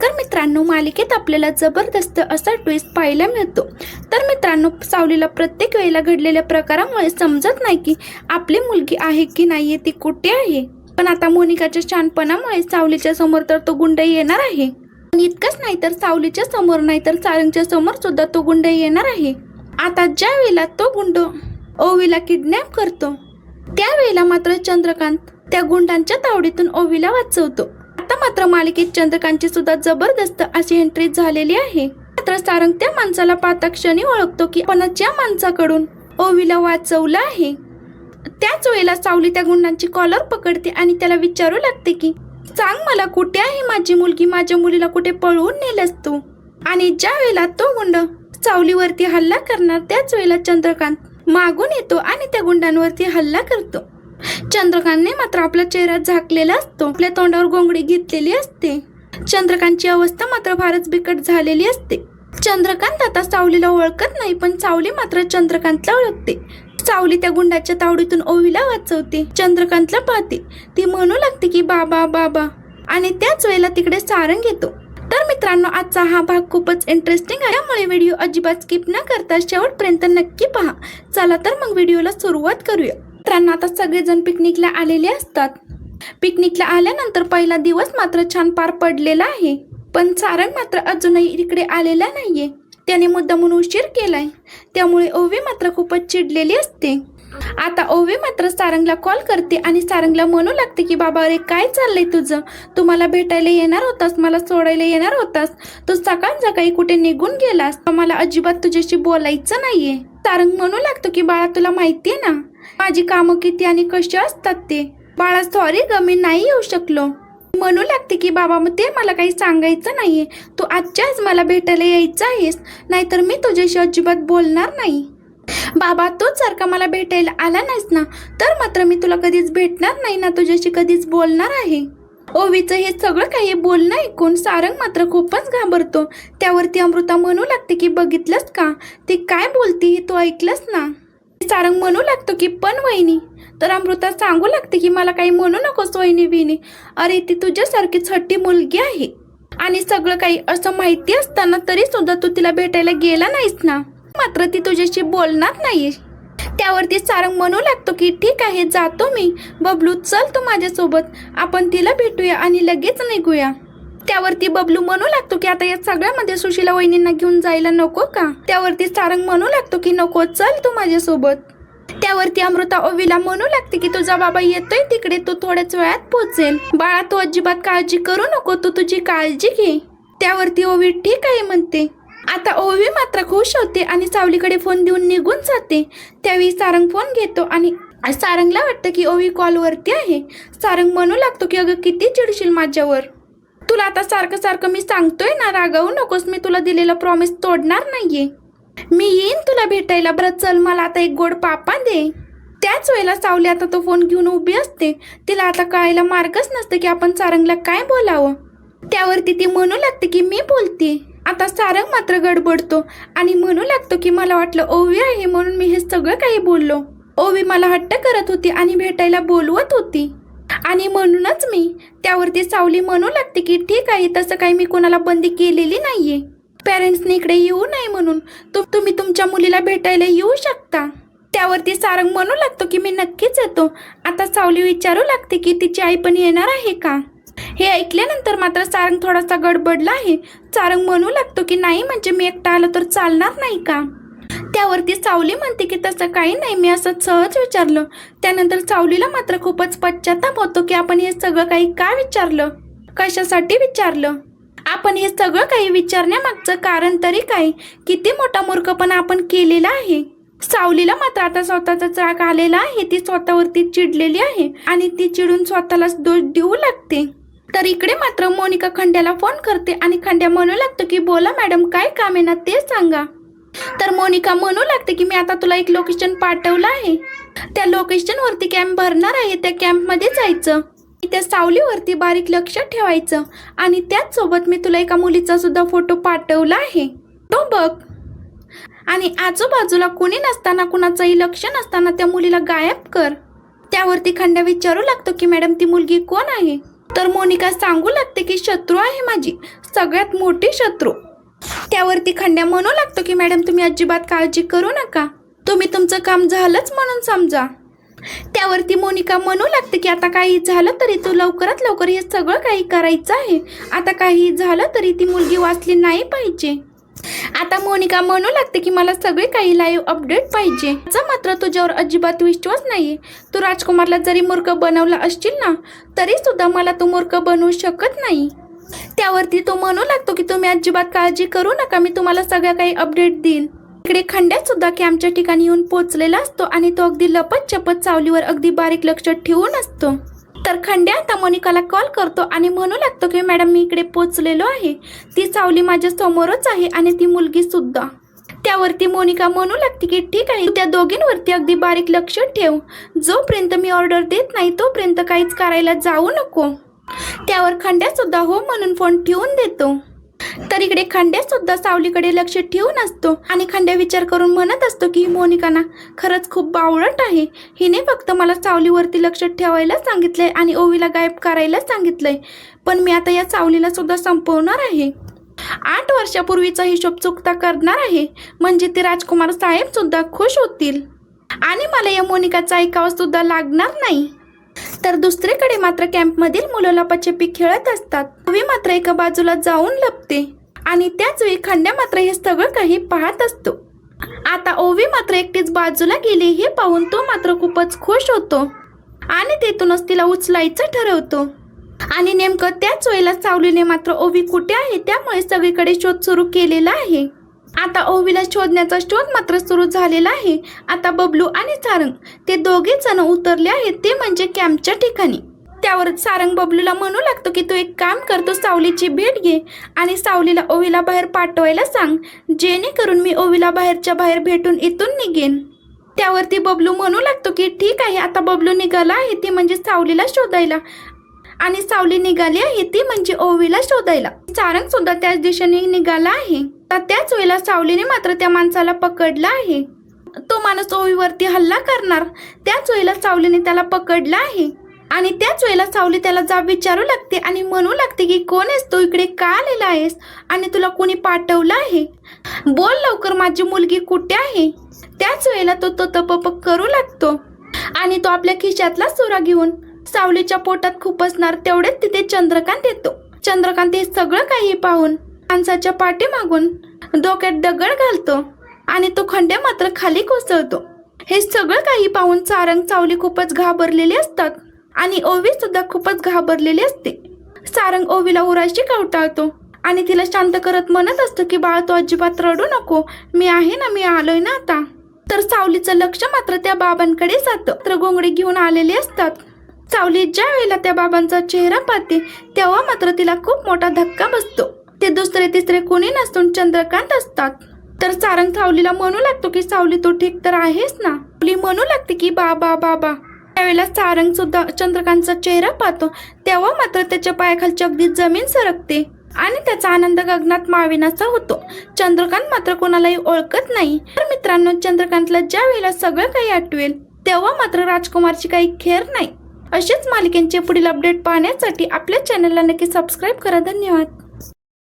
नमस्कार मित्रांनो, मालिकेत आपल्याला जबरदस्त असा ट्विस्ट पाहायला मिळतो। तर मित्रांनो, सावलीला प्रत्येक वेळेला घडलेल्या प्रकारामुळे समजत नाही की आपली मुलगी आहे की नाहीये, ती कुठे आहे। पण आता मोनिकाच्या शहाणपणामुळे सावलीच्या समोर तर तो गुंड येणार आहे। पण इतकंच नाही तर सावलीच्या समोर नाही तर सारंगच्या समोर सुद्धा तो गुंड येणार आहे। आता ज्या वेळेला तो गुंड ओवीला किडनॅप करतो त्यावेळेला मात्र चंद्रकांत त्या गुंडांच्या तावडीतून ओवीला वाचवतो। आता मात्र मालिकेत चंद्रकांतची सुद्धा जबरदस्त अशी एंट्री झालेली आहे। मात्र सारंग त्या माणसाला पाहता क्षणी ओळखतो की आपण ज्या माणसाकडून ओवीला वाचवलं आहे। त्याच वेळेला सावली त्या गुंडांची कॉलर पकडते आणि त्याला विचारू लागते की सांग मला, कुठे आहे माझी मुलगी, माझ्या मुलीला कुठे पळवून नेलंस तू। आणि ज्या वेळेला तो गुंड सावलीवरती हल्ला करणार त्याच वेळेला चंद्रकांत मागून येतो आणि त्या गुंडांवरती हल्ला करतो। चंद्रकांतने मात्र आपला चेहरा झाकलेला असतो, आपल्या तोंडावर गोंगडी घेतलेली असते। चंद्रकांतची अवस्था मात्र फारच बिकट झालेली असते। चंद्रकांत आता सावलीला ओळखत नाही, पण सावली मात्र चंद्रकांतला ओळखते। सावली त्या गुंडाच्या तावडीतून ओवीला वाचवते, चंद्रकांतला पाहते, ती म्हणू लागते की बाबा बाबा। आणि त्याच वेळेला तिकडे सारंग येतो। तर मित्रांनो, आजचा हा भाग खूपच इंटरेस्टिंग आहे, त्यामुळे व्हिडिओ अजिबात स्किप न करता शेवटपर्यंत नक्की पहा। चला तर मग व्हिडिओला सुरुवात करूया। मित्रांनो, आता सगळेजण पिकनिकला आलेले असतात। पिकनिकला आल्यानंतर पहिला दिवस मात्र छान पार पडलेला आहे, पण सारंग मात्र अजूनही इकडे आलेला नाहीये। त्याने मुद्दामून उशीर केलाय, त्यामुळे ओवी मात्र खूपच चिडलेली असते। आता ओवी मात्र सारंगला कॉल करते आणि सारंगला म्हणू लागते की बाबा रे, काय चाललंय तुझं, तू मला भेटायला येणार होतास, मला सोडायला येणार होतास, तू सकाळी कुठे निघून गेलास, मला अजिबात तुझ्याशी बोलायचं नाहीये। सारंग म्हणू लागतो की बाळा, तुला माहितीये ना माझी कामं किती आणि कशी असतात ते। बाळा सॉरी ग, मी नाही येऊ शकलो। म्हणू लागते की बाबा, मग ते मला काही सांगायचं नाहीये, तू आजच्या आज मला भेटायला यायचं आहेस, नाहीतर मी तुझ्याशी अजिबात बोलणार नाही। बाबा, तूच सारखा मला भेटायला आला नाहीस ना, तर मात्र मी तुला कधीच भेटणार नाही ना, तुझ्याशी कधीच बोलणार आहे। ओवीचं हे सगळं काही बोलणं ऐकून सारंग मात्र खूपच घाबरतो। त्यावरती अमृता म्हणू लागते की बघितलंस का, ती काय बोलती हे तू ऐकलंस ना। सारंग म्हणू लागतो की पण वहिनी, तर अमृता सांगू लागते की मला काही म्हणू नकोस वहिनी बिनी, अरे ती तुझ्यासारखीच हट्टी मुलगी आहे, आणि सगळं काही असं माहिती असताना तरी सुद्धा तू तिला भेटायला गेला नाहीस ना, मात्र ती तुझ्याशी बोलणार नाहीये। त्यावरती सारंग म्हणू लागतो की ठीक आहे, जातो मी, बबलू चल तू माझ्यासोबत, आपण तिला भेटूया आणि लगेच निघूया। त्यावरती बबलू म्हणू लागतो की आता या सगळ्यामध्ये सुशीला वहिनींना घेऊन जायला नको का। त्यावरती सारंग म्हणू लागतो की नको, चल तू माझ्यासोबत। त्यावरती अमृता ओवीला म्हणू लागते की तुझा बाबा येतोय तिकडे, तू थोड्याच वेळात पोहोचेल, बाळा तू अजिबात काळजी करू नको, तू तुझी काळजी घे। त्यावरती ओवी ठीक आहे म्हणते। आता ओवी मात्र खुश होते आणि सावलीकडे फोन देऊन निघून जाते। त्यावेळी सारंग फोन घेतो आणि सारंगला वाटतं की ओवी कॉलवरती आहे। सारंग म्हणू लागतो की अगं किती चिडशील माझ्यावर, तुला आता सारखं सारखं मी सांगतोय ना, रागावू नकोस, मी तुला दिलेला प्रॉमिस तोडणार नाहीये, मी येईन तुला भेटायला, बरं चल मला आता एक गोड पापा दे। त्याच वेळेला सावली आता तो फोन घेऊन उभी असते, तिला आता कळायला मार्गच नसते की आपण सारंगला काय बोलावं। त्यावरती ती म्हणू लागते की मी बोलते। आता सारंग मात्र गडबडतो आणि म्हणू लागतो की मला वाटलं ओवी आहे म्हणून मी हे सगळं काही बोललो, ओवी मला हट्ट करत होती आणि भेटायला बोलवत होती आणि म्हणूनच मी। त्यावरती सावली म्हणू लागते की ठीक आहे, तसं काही मी कोणाला बंदी केलेली नाहीये, पेरेंट्सने इकडे येऊ नये म्हणून तुम्ही तुमच्या मुलीला भेटायला येऊ शकता। त्यावरती सारंग म्हणू लागतो की मी नक्कीच येतो। आता सावली विचारू लागते की तिची आई पण येणार आहे का। हे ऐकल्यानंतर मात्र सारंग थोडासा गडबडला आहे। सारंग म्हणू लागतो की नाही, म्हणजे मी एकटा आलो तर चालणार नाही का। त्यावरती सावली म्हणते की तसं काही नाही, मी असं सहज विचारलं। त्यानंतर सावलीला मात्र खूपच पश्चाताप होतो की आपण हे सगळं काही का विचारलं, कशासाठी विचारलं, आपण हे सगळं काही विचारण्यामागचं कारण तरी काय, किती मोठा मूर्खपणा आपण केलेला आहे। सावलीला मात्र आता स्वतःचा राग आलेला आहे, ती स्वतःवरती चिडलेली आहे आणि ती चिडून स्वतःलाच दोष देऊ लागते। तर इकडे मात्र मोनिका खंड्याला फोन करते आणि खंड्या म्हणू लागतो की बोला मॅडम, काय काम आहे ना ते सांगा। तर मोनिका म्हणू लागते की मी आता तुला एक लोकेशन पाठवलं आहे, त्या लोकेशनवरती कॅम्प भरणार आहे, त्या कॅम्पमध्ये जायचं, त्या सावलीवरती बारीक लक्ष ठेवायचं, आणि त्याच सोबत मी तुला एका मुलीचा सुद्धा फोटो पाठवला आहे, तो बघ, आणि आजूबाजूला कोणी नसताना, कुणाचंही लक्ष नसताना त्या मुलीला गायब कर। त्यावरती खंड्या विचारू लागतो की मॅडम ती मुलगी कोण आहे। तर मोनिका सांगू लागते की शत्रू आहे माझी। सगळ्यात मोठी शत्रू. त्यावरती खंड्या म्हणू लागतो की मॅडम तुम्ही अजिबात काळजी करू नका, तुम्ही तुमचं काम झालंच म्हणून समजा. त्यावरती मोनिका म्हणू लागते की आता काही झालं तरी तू लवकरात लवकर हे सगळं काही करायचं आहे, आता काही झालं तरी ती मुलगी वाचली नाही पाहिजे. आता मोनिका म्हणू लागते की मला सगळे काही लाईव्ह अपडेट पाहिजे. याचा मात्र तुझ्यावर अजिबात विश्वास नाहीये. तू राजकुमारला जरी मूर्ख बनवला असशील ना तरी सुद्धा मला तू मूर्ख बनवू शकत नाही. त्यावरती तो म्हणू लागतो की तुम्ही अजिबात काळजी करू नका, मी तुम्हाला सगळ्या काही अपडेट देईन. इकडे खंड्या सुद्धा कॅम्पच्या ठिकाणी येऊन पोहोचलेला असतो आणि तो अगदी लपत चपत सावलीवर अगदी बारीक लक्ष ठेवून असतो. तर खंड्या आता मोनिकाला कॉल करतो आणि म्हणू लागतो की मॅडम मी इकडे पोहोचलेलो आहे, ती सावली माझ्या समोरच आहे आणि ती मुलगी सुद्धा. त्यावरती मोनिका म्हणू लागते की ठीक आहे, त्या दोघींवरती अगदी बारीक लक्ष ठेव, जोपर्यंत मी ऑर्डर देत नाही तोपर्यंत काहीच करायला जाऊ नको. त्यावर खंड्या सुद्धा हो म्हणून फोन ठेवून देतो. तर इकडे खंड्या सुद्धा सावलीकडे लक्ष ठेवून असतो आणि खंड्या विचार करून म्हणत असतो की मोनिका ना खरंच खूप बावळट आहे, हिने फक्त मला सावलीवरती लक्ष ठेवायला सांगितलंय आणि ओवीला गायब करायला सांगितलंय, पण मी आता या सावलीला सुद्धा संपवणार आहे. 8 वर्षापूर्वीचा हिशोब चुकता करणार आहे, म्हणजे ते राजकुमार साहेब सुद्धा खुश होतील आणि मला या मोनिकाचं ऐकावं सुद्धा लागणार नाही. तर दुसरीकडे मात्र कॅम्पमधील मुलं लपाछपी खेळत असतात. ओवी मात्र एका बाजूला जाऊन लपते आणि त्याच वेळी खंड्या मात्र हे सगळं काही पाहत असतो. आता ओवी मात्र एकटीच बाजूला गेली हे पाहून तो मात्र खूपच खुश होतो आणि तेथूनच तिला उचलायचं ठरवतो. आणि नेमकं त्याच वेळेला सावलीने मात्र ओवी कुठे आहे त्यामुळे सगळीकडे शोध सुरू केलेला आहे. आता ओवीला शोधण्याचा शोध मात्र सुरू झालेला आहे. आता बबलू आणि सारंग ते दोघे जण उतरले आहेत, ते म्हणजे कॅम्पच्या ठिकाणी. त्यावर सारंग बबलूला म्हणू लागतो की तू एक काम कर, तू सावलीची भेट घे आणि सावलीला ओवीला बाहेर पाठवायला सांग, जेणेकरून मी ओवीला बाहेरच्या बाहेर भेटून इथून निघेन. त्यावरती बबलू म्हणू लागतो की ठीक आहे. आता बबलू निघाला आहे ती म्हणजे सावलीला शोधायला आणि सावली निघाली आहे ती म्हणजे ओवीला शोधायला. सारंग सुद्धा त्याच दिशेने निघाला आहे. त्याच वेळेला सावलीने मात्र त्या माणसाला पकडला आहे. तो माणूस ओवीवरती हल्ला करणार, त्याच वेळेला सावलीने त्याला पकडला आहे आणि त्याच वेळेला सावली त्याला जाब विचारू लागते आणि म्हणू लागते की कोण आहेस तू, इकडे का आलेला आहेस आणि तुला कोणी पाठवलं आहे, बोल लवकर माझी मुलगी कुठे आहे. त्याच वेळेला तो तपप करू लागतो आणि तो आपल्या खिशातला सुरा घेऊन सावलीच्या पोटात खुपसणार तेवढेच तिथे चंद्रकांत येतो. चंद्रकांत हे सगळं काही पाहून माणसाच्या पाठीमागून डोक्यात दगड घालतो आणि तो खंड्या मात्र खाली कोसळतो. हे सगळं काही पाहून सारंग सावली खूपच घाबरलेली असतात आणि ओवी सुद्धा खूपच घाबरलेली असते. सारंग ओवीला उराशी कवटाळतो आणि तिला शांत करत म्हणत असतो की बाळा तू अजिबात रडू नको, मी आहे ना, मी आलोय ना आता. तर सावलीचं लक्ष मात्र त्या बाबांकडे जातं. तर घोंगडी घेऊन आलेले असतात. सावली ज्या वेळेला त्या बाबांचा चेहरा पाहते तेव्हा मात्र तिला खूप मोठा धक्का बसतो. ते दुसरे तिसरे कोणी नसून चंद्रकांत असतात. तर सारंग सावलीला म्हणू लागतो की सावली तू ठीक तर आहेस ना. सावली म्हणू लागते की बाबा बाबा. त्यावेळेला सारंग सुद्धा चंद्रकांतचा चेहरा पाहतो तेव्हा मात्र त्याच्या पायाखालची अगदी जमीन सरकते आणि त्याचा आनंद गगनात मावेनासा होतो. चंद्रकांत मात्र कोणालाही ओळखत नाही. तर मित्रांनो, चंद्रकांतला ज्या वेळेला सगळं काही आठवेल तेव्हा मात्र राजकुमारची काही खेर नाही. असेच मालिकेंचे पुढील अपडेट पाहण्यासाठी आपल्या चॅनलला नक्की सबस्क्राईब करा. धन्यवाद.